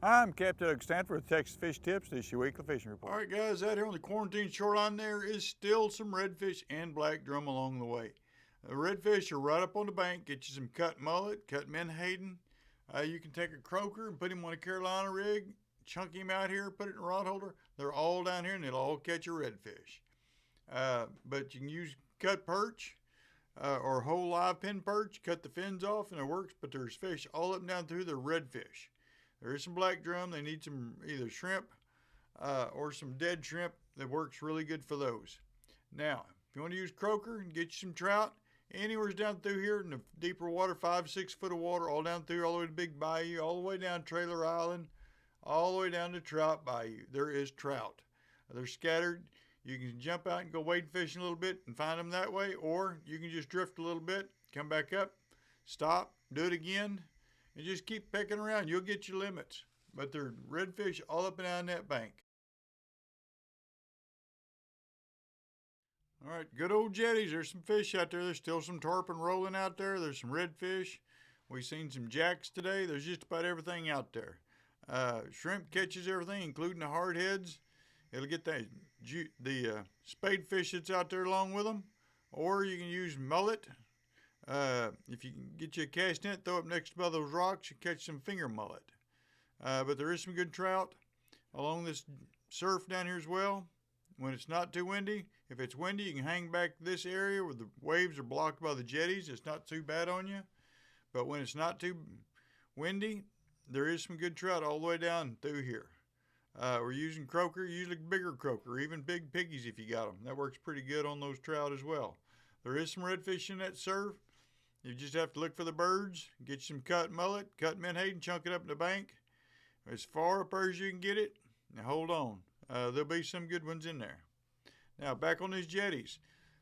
I'm Captain Stanford with Texas Fish Tips. This is your weekly fishing report. All right, guys, out here on the quarantine shoreline, there is still some redfish and black drum along the way. The redfish are right up on the bank. Get you some cut mullet, cut menhaden. You can take a croaker and put him on a Carolina rig, chunk him out here, put it in a rod holder. They're all down here, and they'll all catch a redfish. But you can use cut perch or whole live pin perch. Cut the fins off, and it works. But there's fish all up and down through the redfish. There is some black drum. They need some either shrimp or some dead shrimp that works really good for those. Now, if you want to use croaker and get you some trout, anywhere's down through here in the deeper water, 5 to 6 foot of water, all down through, all the way to Big Bayou, all the way down Trailer Island, all the way down to Trout Bayou. There is trout. They're scattered. You can jump out and go wade fishing a little bit and find them that way, or you can just drift a little bit, come back up, stop, do it again, and just keep pecking around. You'll get your limits. But they're redfish all up and down that bank. All right, good old jetties. There's some fish out there. There's still some tarpon rolling out there. There's some redfish. We've seen some jacks today. There's just about everything out there. Shrimp catches everything, including the hardheads. It'll get the spade fish that's out there along with them. Or you can use mullet. If you can get you a cast net, throw it next to those rocks, you catch some finger mullet. But there is some good trout along this surf down here as well. When it's not too windy, if it's windy, you can hang back this area where the waves are blocked by the jetties. It's not too bad on you. But when it's not too windy, there is some good trout all the way down through here. We're using croaker, usually bigger croaker, even big piggies if you got them. That works pretty good on those trout as well. There is some redfish in that surf. You just have to look for the birds, get you some cut mullet, cut menhaden, chunk it up in the bank. As far up as you can get it, now hold on. There'll be some good ones in there. Now, back on these jetties.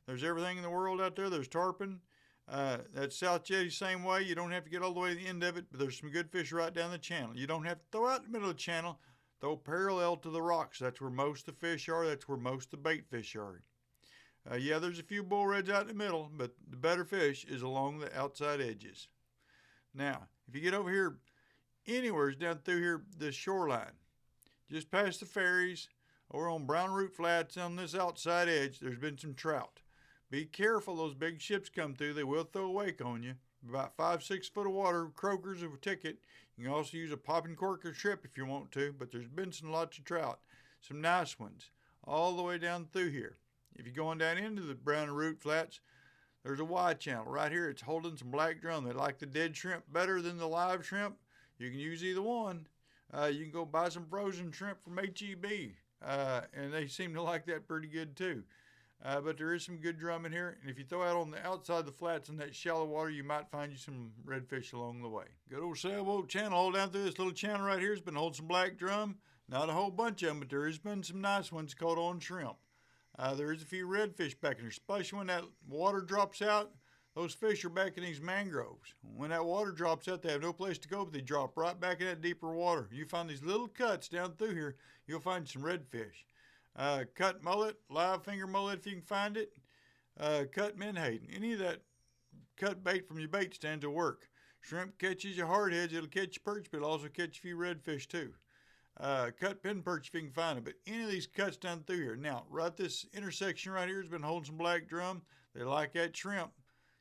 There's everything in the world out there. There's tarpon. That South Jetty, same way. You don't have to get all the way to the end of it, but there's some good fish right down the channel. You don't have to throw out in the middle of the channel. Throw parallel to the rocks. That's where most of the fish are. That's where most of the bait fish are. Yeah, there's a few bull reds out in the middle, but the better fish is along the outside edges. Now, if you get over here, anywhere down through here, this shoreline, just past the ferries, over on Brown Root Flats on this outside edge, there's been some trout. Be careful, those big ships come through. They will throw a wake on you. About 5 to 6 foot of water, croakers of a ticket. You can also use a popping cork or shrimp if you want to, but there's been some lots of trout. Some nice ones, all the way down through here. If you're going down into the Brown Root Flats, there's a Y channel right here. It's holding some black drum. They like the dead shrimp better than the live shrimp. You can use either one. You can go buy some frozen shrimp from HEB, and they seem to like that pretty good too. But there is some good drum in here, and if you throw out on the outside of the flats in that shallow water, you might find you some redfish along the way. Good old sailboat channel all down through this little channel right here has been holding some black drum. Not a whole bunch of them, but there has been some nice ones caught on shrimp. There is a few redfish back in there, especially when that water drops out. Those fish are back in these mangroves. When that water drops out, they have no place to go, but they drop right back in that deeper water. You find these little cuts down through here, you'll find some redfish. Cut mullet, live finger mullet if you can find it. Cut menhaden. Any of that cut bait from your bait stands will work. Shrimp catches your hardheads, it'll catch your perch, but it'll also catch a few redfish too. Cut pin perch if you can find it, but any of these cuts down through here. Now, right this intersection right here has been holding some black drum. They like that shrimp.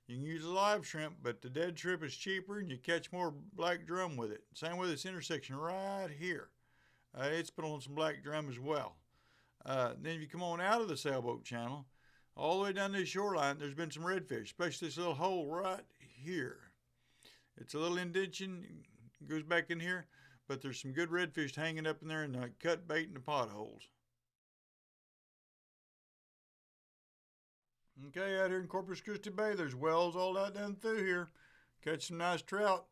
You can use a live shrimp, but the dead shrimp is cheaper and you catch more black drum with it. Same with this intersection right here. It's been on some black drum as well. Then if you come on out of the sailboat channel, all the way down this shoreline, there's been some redfish, especially this little hole right here. It's a little indention, goes back in here, but there's some good redfish hanging up in there and cut bait in the potholes. Okay, out here in Corpus Christi Bay, there's wells all out down through here. Catch some nice trout.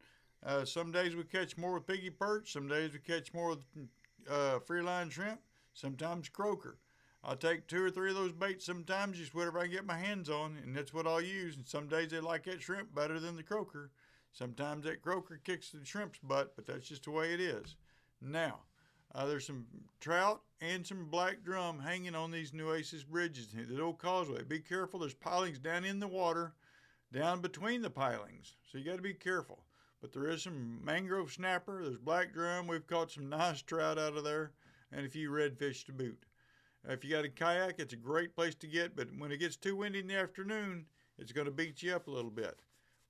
Some days we catch more with piggy perch. Some days we catch more with free line shrimp. Sometimes croaker. I'll take 2 or 3 of those baits sometimes, just whatever I can get my hands on, and that's what I'll use. And some days they like that shrimp better than the croaker. Sometimes that croaker kicks the shrimp's butt, but that's just the way it is. Now, there's some trout and some black drum hanging on these Nueces bridges, the old causeway. Be careful, there's pilings down in the water, down between the pilings, so you got to be careful. But there is some mangrove snapper, there's black drum. We've caught some nice trout out of there, and a few redfish to boot. If you got a kayak, it's a great place to get, but when it gets too windy in the afternoon, it's going to beat you up a little bit.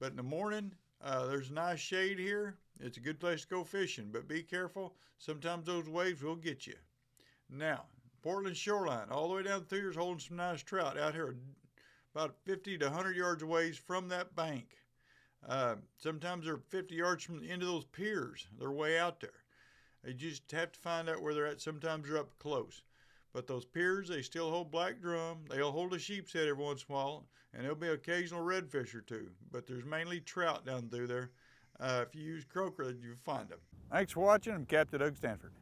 But in the morning, there's a nice shade here. It's a good place to go fishing, but be careful. Sometimes those waves will get you. Now, Portland shoreline, all the way down through here is holding some nice trout out here about 50 to 100 yards away from that bank. Sometimes they're 50 yards from the end of those piers. They're way out there. You just have to find out where they're at. Sometimes they're up close. But those piers, they still hold black drum. They'll hold a sheep's head every once in a while, and there'll be occasional redfish or two. But there's mainly trout down through there. If you use croaker, you'll find them. Thanks for watching. I'm Capt. Stanford.